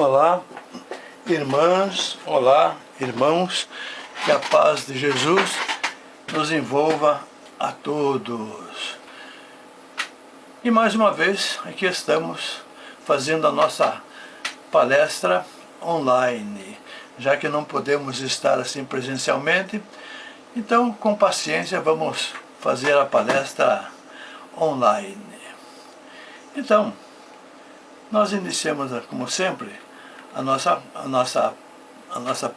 Olá, irmãs, olá, irmãos, que a paz de Jesus nos envolva a todos. E mais uma vez, aqui estamos fazendo a nossa palestra online, já que não podemos estar assim presencialmente, então com paciência vamos fazer a palestra online. Então, nós iniciamos, como sempre, a nossa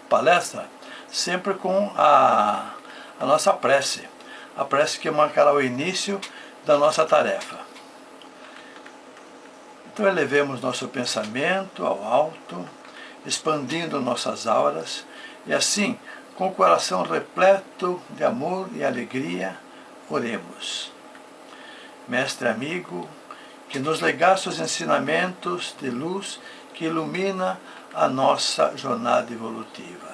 palestra sempre com a nossa prece. A prece que marcará o início da nossa tarefa. Então elevemos nosso pensamento ao alto, expandindo nossas auras, e assim, com o coração repleto de amor e alegria, oremos. Mestre amigo, que nos legaste os ensinamentos de luz que ilumina a nossa jornada evolutiva.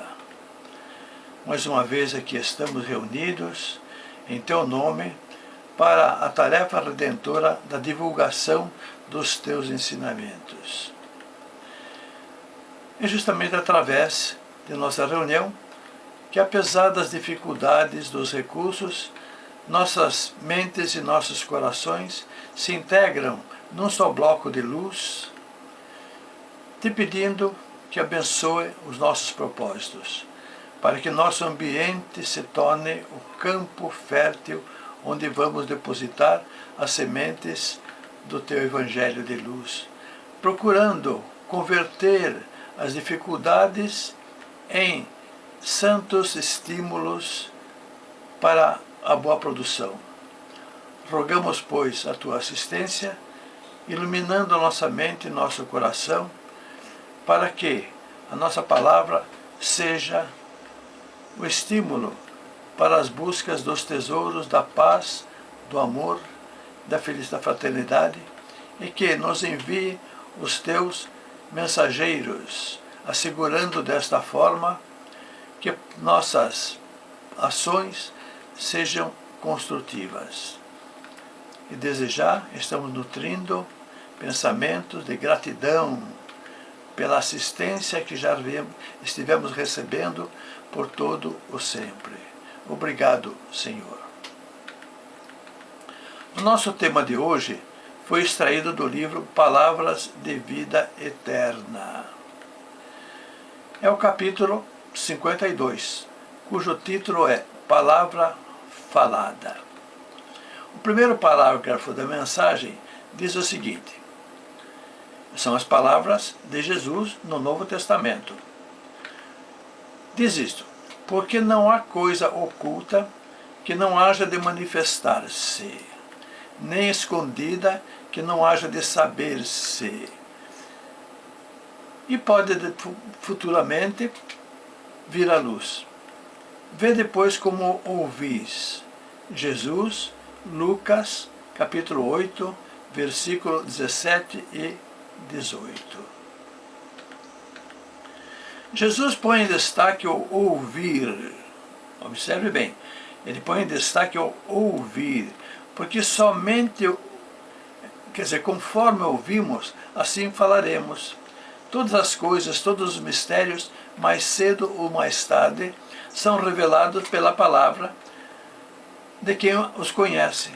Mais uma vez aqui estamos reunidos em Teu nome para a tarefa redentora da divulgação dos Teus ensinamentos. É justamente através de nossa reunião que, apesar das dificuldades dos recursos, nossas mentes e nossos corações se integram num só bloco de luz, te pedindo que abençoe os nossos propósitos, para que nosso ambiente se torne o campo fértil onde vamos depositar as sementes do Teu Evangelho de luz, procurando converter as dificuldades em santos estímulos para a boa produção. Rogamos, pois, a Tua assistência, iluminando a nossa mente e nosso coração, para que a nossa palavra seja o estímulo para as buscas dos tesouros da paz, do amor, da felicidade, da fraternidade, e que nos envie os Teus mensageiros, assegurando desta forma que nossas ações sejam construtivas. E desejar, estamos nutrindo pensamentos de gratidão pela assistência que já estivemos recebendo por todo o sempre. Obrigado, Senhor. O nosso tema de hoje foi extraído do livro Palavras de Vida Eterna. É o capítulo 52, cujo título é Palavra Falada. O primeiro parágrafo da mensagem diz o seguinte: são as palavras de Jesus no Novo Testamento. Diz isto: porque não há coisa oculta que não haja de manifestar-se, nem escondida que não haja de saber-se, e pode futuramente vir à luz. Vê depois como ouvis. Jesus, Lucas, capítulo 8, versículo 17 e 18. Jesus põe em destaque o ouvir. Observe bem, ele põe em destaque o ouvir, porque somente, conforme ouvimos, assim falaremos. Todas as coisas, todos os mistérios, mais cedo ou mais tarde, são revelados pela palavra de quem os conhece.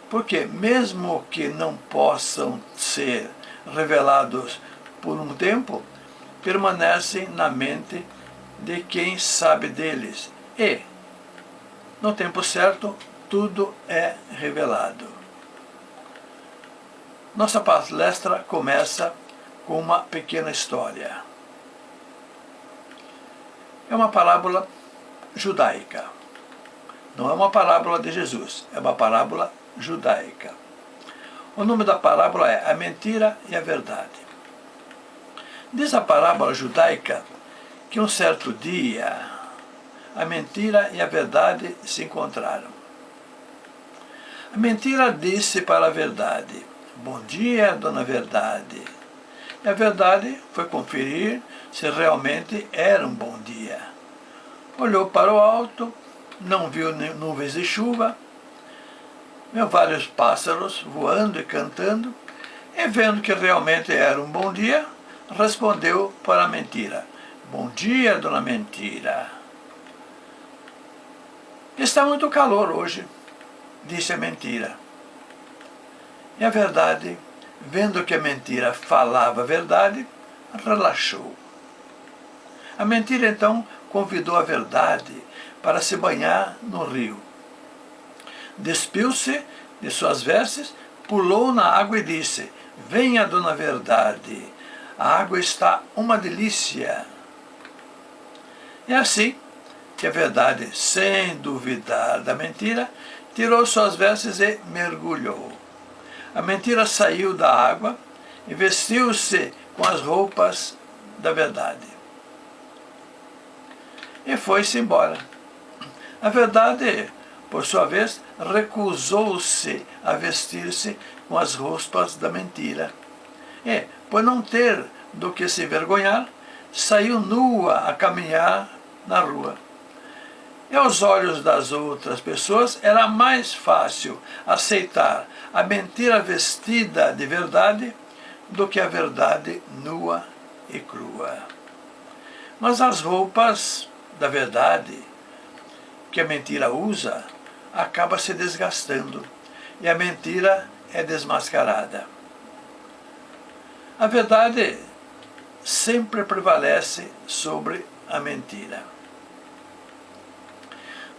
Porque mesmo que não possam ser revelados por um tempo, permanecem na mente de quem sabe deles. E, no tempo certo, tudo é revelado. Nossa palestra começa com uma pequena história. É uma parábola judaica. Não é uma parábola de Jesus, é uma parábola judaica. O nome da parábola é A Mentira e a Verdade. Diz a parábola judaica que um certo dia a mentira e a verdade se encontraram. A mentira disse para a verdade: bom dia, dona Verdade. E a verdade foi conferir se realmente era um bom dia. Olhou para o alto, não viu nuvens de chuva, viu vários pássaros voando e cantando, e vendo que realmente era um bom dia, respondeu para a mentira: bom dia, dona Mentira. Está muito calor hoje, disse a mentira. E a verdade, vendo que a mentira falava a verdade, relaxou. A mentira então convidou a verdade para se banhar no rio. Despiu-se de suas vestes, pulou na água e disse: venha, dona Verdade, a água está uma delícia. É assim que a verdade, sem duvidar da mentira, tirou suas vestes e mergulhou. A mentira saiu da água e vestiu-se com as roupas da verdade. E foi-se embora. A verdade, por sua vez, recusou-se a vestir-se com as roupas da mentira. E, por não ter do que se envergonhar, saiu nua a caminhar na rua. E aos olhos das outras pessoas era mais fácil aceitar a mentira vestida de verdade do que a verdade nua e crua. Mas as roupas da verdade que a mentira usa acaba se desgastando e a mentira é desmascarada. A verdade sempre prevalece sobre a mentira.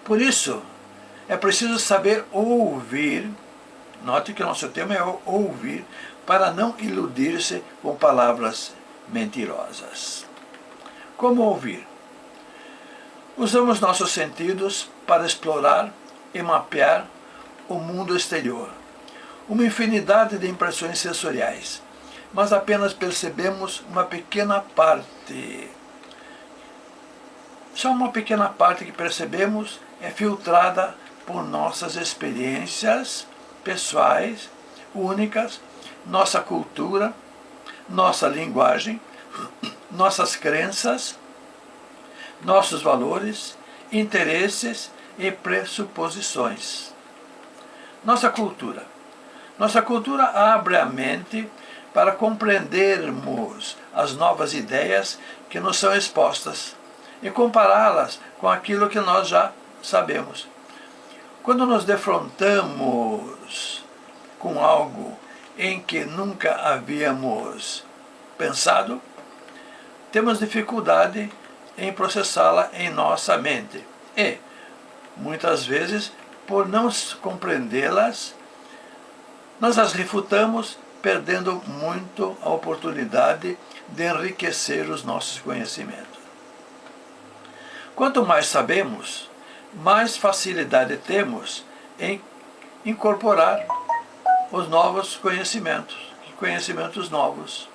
Por isso, é preciso saber ouvir, note que o nosso tema é ouvir, para não iludir-se com palavras mentirosas. Como ouvir? Usamos nossos sentidos para explorar e mapear o mundo exterior. Uma infinidade de impressões sensoriais, mas apenas percebemos uma pequena parte. Só uma pequena parte que percebemos é filtrada por nossas experiências pessoais, únicas, nossa cultura, nossa linguagem, nossas crenças, nossos valores, interesses e pressuposições. Nossa cultura. Nossa cultura abre a mente para compreendermos as novas ideias que nos são expostas e compará-las com aquilo que nós já sabemos. Quando nos defrontamos com algo em que nunca havíamos pensado, temos dificuldade em processá-la em nossa mente. E, muitas vezes, por não compreendê-las, nós as refutamos, perdendo muito a oportunidade de enriquecer os nossos conhecimentos. Quanto mais sabemos, mais facilidade temos em incorporar os novos conhecimentos novos.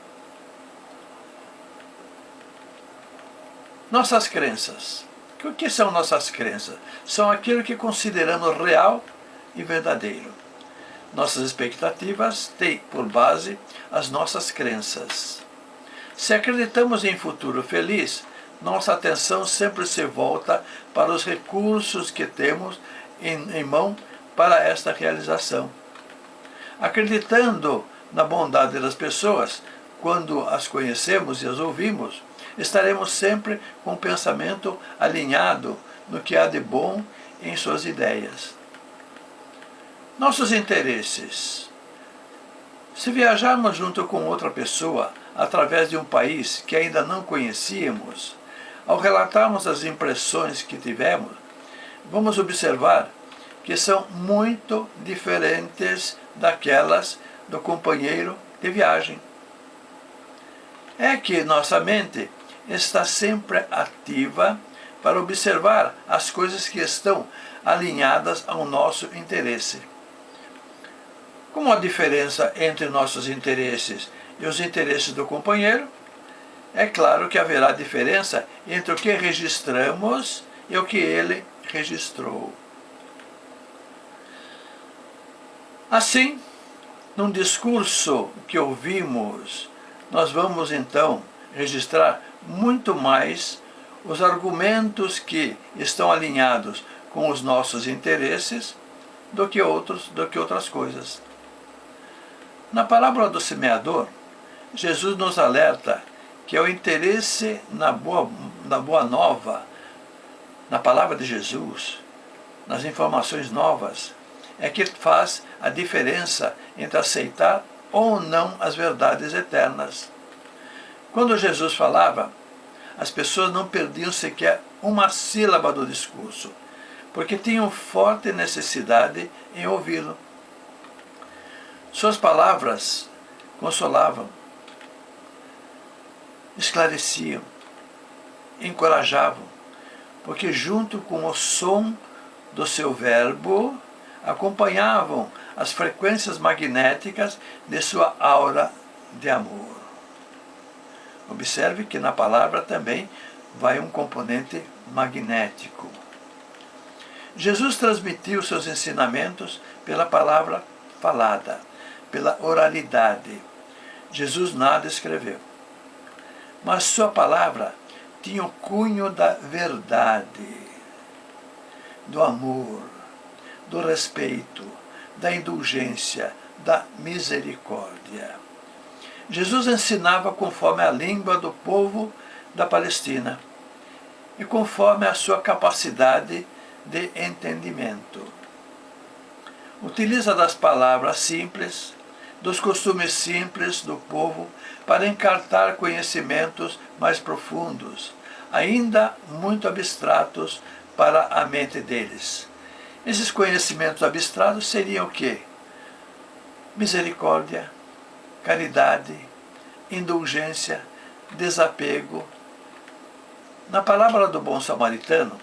Nossas crenças. O que são nossas crenças? São aquilo que consideramos real e verdadeiro. Nossas expectativas têm por base as nossas crenças. Se acreditamos em futuro feliz, nossa atenção sempre se volta para os recursos que temos em mão para esta realização. Acreditando na bondade das pessoas, quando as conhecemos e as ouvimos, estaremos sempre com o pensamento alinhado no que há de bom em suas ideias. Nossos interesses. Se viajarmos junto com outra pessoa através de um país que ainda não conhecíamos, ao relatarmos as impressões que tivemos, vamos observar que são muito diferentes daquelas do companheiro de viagem. É que nossa mente está sempre ativa para observar as coisas que estão alinhadas ao nosso interesse. Como a diferença entre nossos interesses e os interesses do companheiro, é claro que haverá diferença entre o que registramos e o que ele registrou. Assim, num discurso que ouvimos, nós vamos então registrar muito mais os argumentos que estão alinhados com os nossos interesses do que outras coisas. Na parábola do semeador, Jesus nos alerta que é o interesse na boa nova, na palavra de Jesus, nas informações novas, é que faz a diferença entre aceitar ou não as verdades eternas. Quando Jesus falava, as pessoas não perdiam sequer uma sílaba do discurso, porque tinham forte necessidade em ouvi-lo. Suas palavras consolavam, esclareciam, encorajavam, porque junto com o som do seu verbo acompanhavam as frequências magnéticas de sua aura de amor. Observe que na palavra também vai um componente magnético. Jesus transmitiu seus ensinamentos pela palavra falada, pela oralidade. Jesus nada escreveu. Mas sua palavra tinha o cunho da verdade, do amor, do respeito, da indulgência, da misericórdia. Jesus ensinava conforme a língua do povo da Palestina e conforme a sua capacidade de entendimento. Utiliza das palavras simples, dos costumes simples do povo para encartar conhecimentos mais profundos, ainda muito abstratos para a mente deles. Esses conhecimentos abstratos seriam o quê? Misericórdia, caridade, indulgência, desapego. Na palavra do bom samaritano,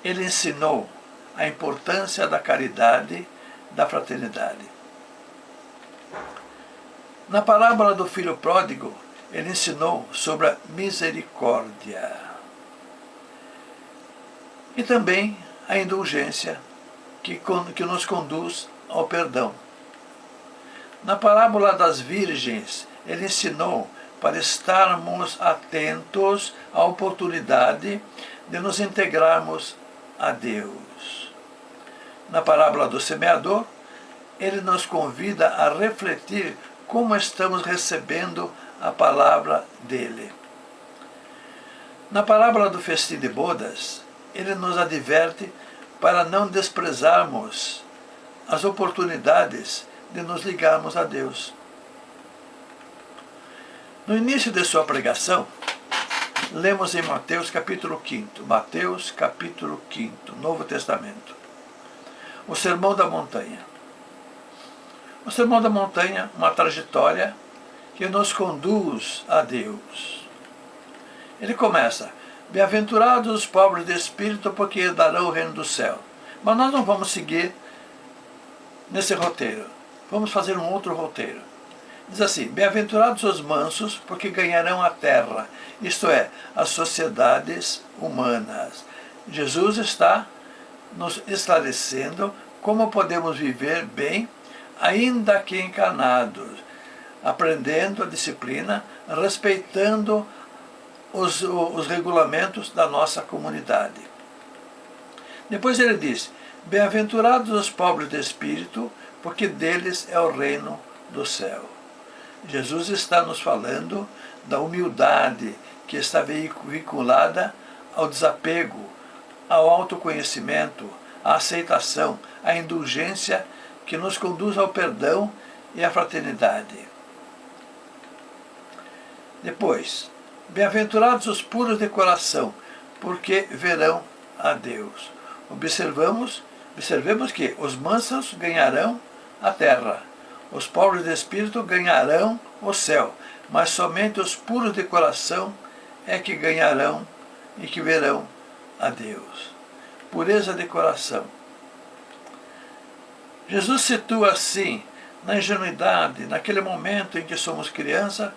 ele ensinou a importância da caridade, da fraternidade. Na parábola do filho pródigo, ele ensinou sobre a misericórdia. E também a indulgência, que nos conduz ao perdão. Na parábola das virgens, ele ensinou para estarmos atentos à oportunidade de nos integrarmos a Deus. Na parábola do semeador, ele nos convida a refletir como estamos recebendo a palavra dele. Na parábola do festim de bodas, ele nos adverte para não desprezarmos as oportunidades de nos ligarmos a Deus. No início de sua pregação, lemos em Mateus capítulo 5, Mateus capítulo 5, Novo Testamento, o Sermão da Montanha. O Sermão da Montanha, uma trajetória que nos conduz a Deus. Ele começa: bem-aventurados os pobres de espírito, porque herdarão o reino do céu. Mas nós não vamos seguir nesse roteiro. Vamos fazer um outro roteiro. Diz assim: bem-aventurados os mansos, porque ganharão a terra, isto é, as sociedades humanas. Jesus está nos esclarecendo como podemos viver bem, ainda que encarnados, aprendendo a disciplina, respeitando os regulamentos da nossa comunidade. Depois ele diz: bem-aventurados os pobres de espírito, porque deles é o reino do céu. Jesus está nos falando da humildade que está vinculada ao desapego, ao autoconhecimento, à aceitação, à indulgência que nos conduz ao perdão e à fraternidade. Depois, bem-aventurados os puros de coração, porque verão a Deus. Observemos que os mansos ganharão a terra, os pobres de espírito ganharão o céu, mas somente os puros de coração é que ganharão e que verão a Deus. Pureza de coração. Jesus situa assim, na ingenuidade, naquele momento em que somos criança,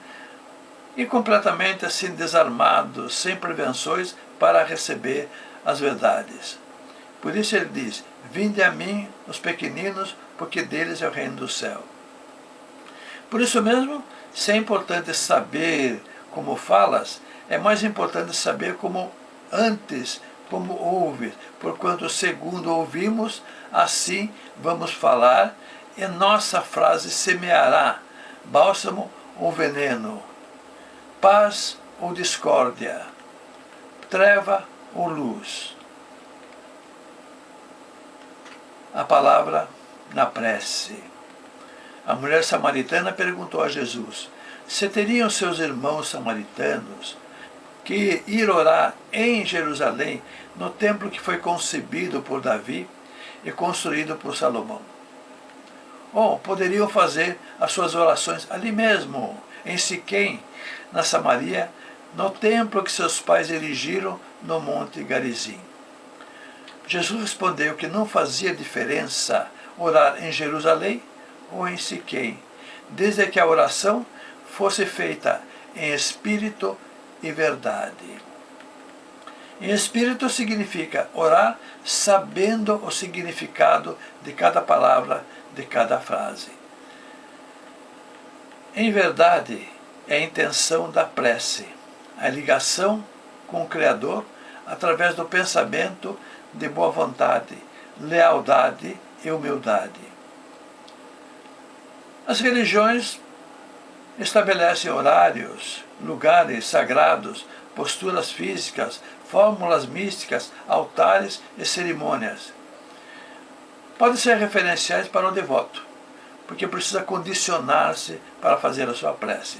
e completamente assim desarmados, sem prevenções para receber as verdades. Por isso ele diz: vinde a mim os pequeninos, porque deles é o reino do céu. Por isso mesmo, se é importante saber como falas, é mais importante saber como ouves, porquanto segundo ouvimos, assim vamos falar, e nossa frase semeará bálsamo ou veneno. paz ou discórdia, treva ou luz. A palavra na prece. A mulher samaritana perguntou a Jesus se teriam seus irmãos samaritanos que ir orar em Jerusalém, no templo que foi concebido por Davi e construído por Salomão. Ou poderiam fazer as suas orações ali mesmo, em Siquém, na Samaria, no templo que seus pais erigiram no Monte Garizim. Jesus respondeu que não fazia diferença orar em Jerusalém ou em Siquém, desde que a oração fosse feita em espírito e verdade. Em espírito significa orar sabendo o significado de cada palavra, de cada frase. Em verdade, é a intenção da prece, a ligação com o Criador através do pensamento de boa vontade, lealdade e humildade. As religiões estabelecem horários, lugares sagrados, posturas físicas, fórmulas místicas, altares e cerimônias. Podem ser referenciais para o devoto, porque precisa condicionar-se para fazer a sua prece.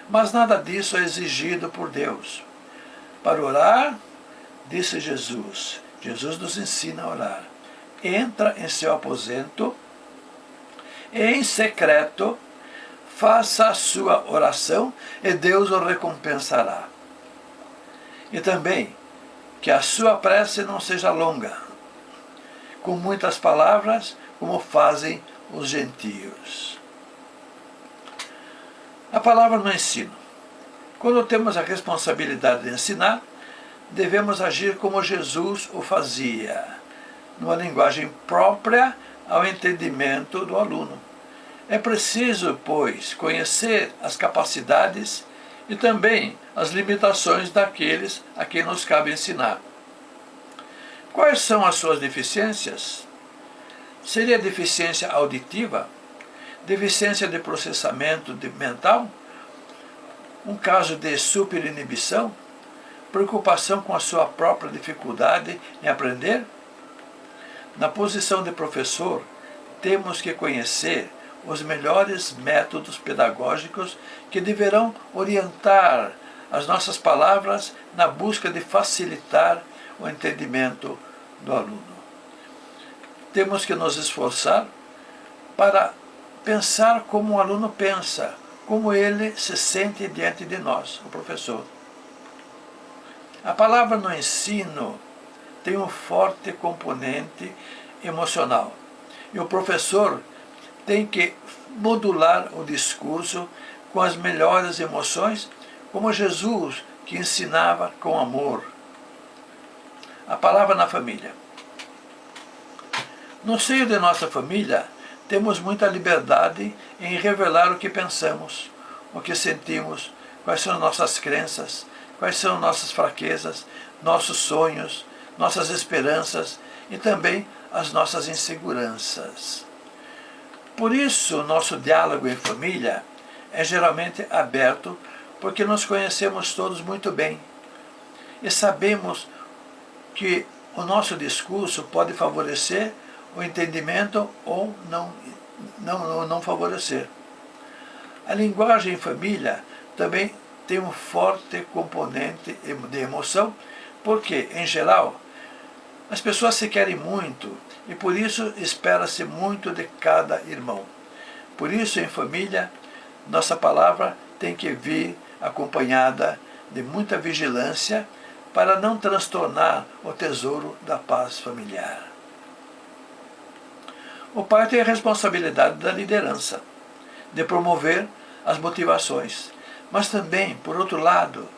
Mas nada disso é exigido por Deus. Para orar, disse Jesus, Jesus nos ensina a orar. Entra em seu aposento e em secreto faça a sua oração e Deus o recompensará. E também que a sua prece não seja longa, com muitas palavras, como fazem os gentios. A palavra no ensino. Quando temos a responsabilidade de ensinar, devemos agir como Jesus o fazia, numa linguagem própria ao entendimento do aluno. É preciso, pois, conhecer as capacidades e também as limitações daqueles a quem nos cabe ensinar. Quais são as suas deficiências? Seria deficiência auditiva? Deficiência de processamento mental? Um caso de superinibição? Preocupação com a sua própria dificuldade em aprender? Na posição de professor, temos que conhecer os melhores métodos pedagógicos que deverão orientar as nossas palavras na busca de facilitar o entendimento do aluno. Temos que nos esforçar para pensar como o aluno pensa, como ele se sente diante de nós, o professor. A palavra no ensino tem um forte componente emocional e o professor tem que modular o discurso com as melhores emoções, como Jesus, que ensinava com amor. A palavra na família. No seio de nossa família, temos muita liberdade em revelar o que pensamos, o que sentimos, quais são nossas crenças, quais são nossas fraquezas, nossos sonhos, nossas esperanças e também as nossas inseguranças. Por isso, nosso diálogo em família é geralmente aberto, porque nos conhecemos todos muito bem e sabemos que o nosso discurso pode favorecer o entendimento ou não favorecer. A linguagem em família também tem um forte componente de emoção, porque, em geral, as pessoas se querem muito e por isso espera-se muito de cada irmão. Por isso, em família, nossa palavra tem que vir acompanhada de muita vigilância para não transtornar o tesouro da paz familiar. O pai tem a responsabilidade da liderança, de promover as motivações, mas também, por outro lado,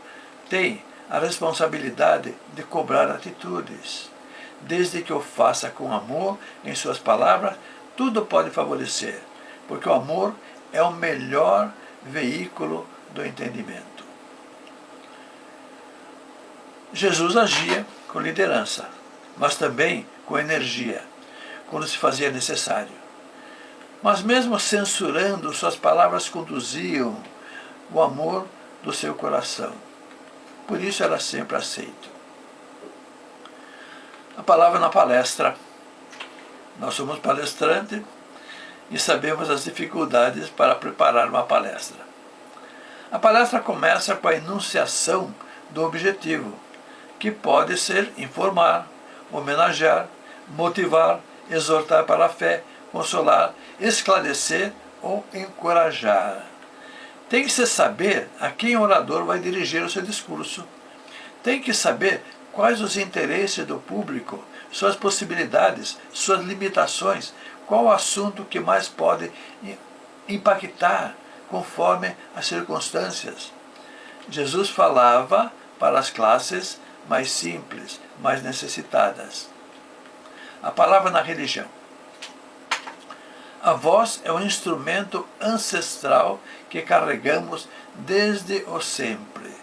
tem a responsabilidade de cobrar atitudes. Desde que o faça com amor em suas palavras, tudo pode favorecer, porque o amor é o melhor veículo do entendimento. Jesus agia com liderança, mas também com energia, quando se fazia necessário. Mas mesmo censurando, suas palavras conduziam o amor do seu coração. Por isso era sempre aceito. A palavra na palestra. Nós somos palestrantes e sabemos as dificuldades para preparar uma palestra. A palestra começa com a enunciação do objetivo, que pode ser informar, homenagear, motivar, exortar para a fé, consolar, esclarecer ou encorajar. Tem que se saber a quem o orador vai dirigir o seu discurso. Tem que saber quais os interesses do público, suas possibilidades, suas limitações, qual o assunto que mais pode impactar conforme as circunstâncias. Jesus falava para as classes mais simples, mais necessitadas. A palavra na religião. A voz é um instrumento ancestral que carregamos desde o sempre.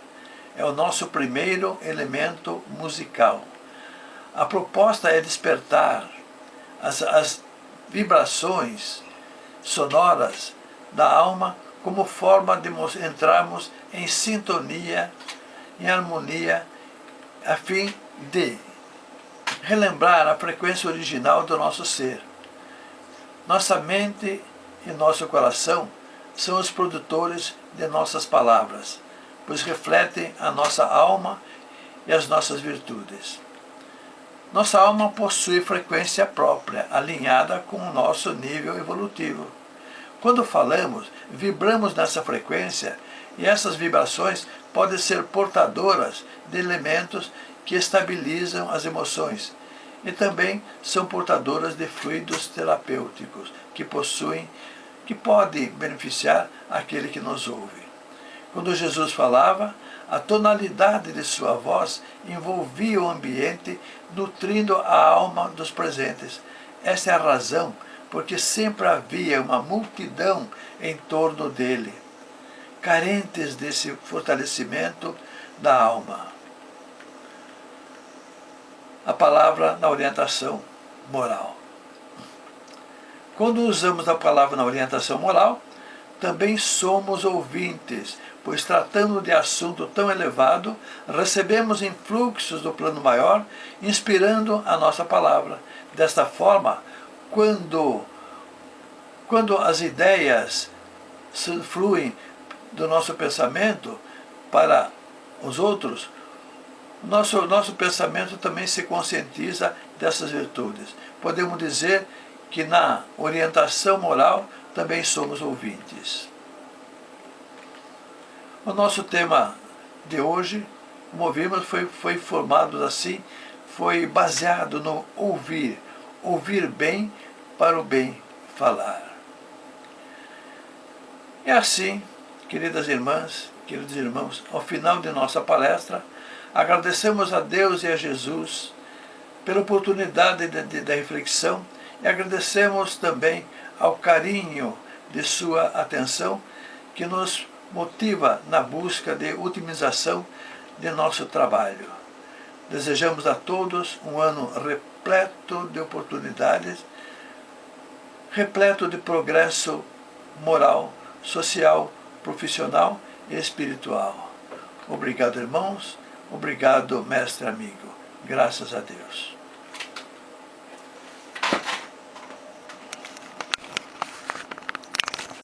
É o nosso primeiro elemento musical. A proposta é despertar as vibrações sonoras da alma como forma de entrarmos em sintonia, em harmonia, a fim de relembrar a frequência original do nosso ser. Nossa mente e nosso coração são os produtores de nossas palavras, pois refletem a nossa alma e as nossas virtudes. Nossa alma possui frequência própria, alinhada com o nosso nível evolutivo. Quando falamos, vibramos nessa frequência e essas vibrações podem ser portadoras de elementos que estabilizam as emoções e também são portadoras de fluidos terapêuticos que podem beneficiar aquele que nos ouve. Quando Jesus falava, a tonalidade de sua voz envolvia o ambiente, nutrindo a alma dos presentes. Essa é a razão porque sempre havia uma multidão em torno dele, carentes desse fortalecimento da alma. A palavra na orientação moral. Quando usamos a palavra na orientação moral, também somos ouvintes, pois tratando de assunto tão elevado, recebemos influxos do plano maior, inspirando a nossa palavra. Desta forma, quando as ideias fluem do nosso pensamento para os outros, nosso pensamento também se conscientiza dessas virtudes. Podemos dizer que na orientação moral também somos ouvintes. O nosso tema de hoje, como ouvimos, foi formado assim, foi baseado no ouvir bem para o bem falar. É assim, queridas irmãs, queridos irmãos, ao final de nossa palestra, agradecemos a Deus e a Jesus pela oportunidade da reflexão e agradecemos também ao carinho de sua atenção que nos motiva na busca de otimização de nosso trabalho. Desejamos a todos um ano repleto de oportunidades, repleto de progresso moral, social, profissional e espiritual. Obrigado, irmãos. Obrigado, mestre amigo. Graças a Deus.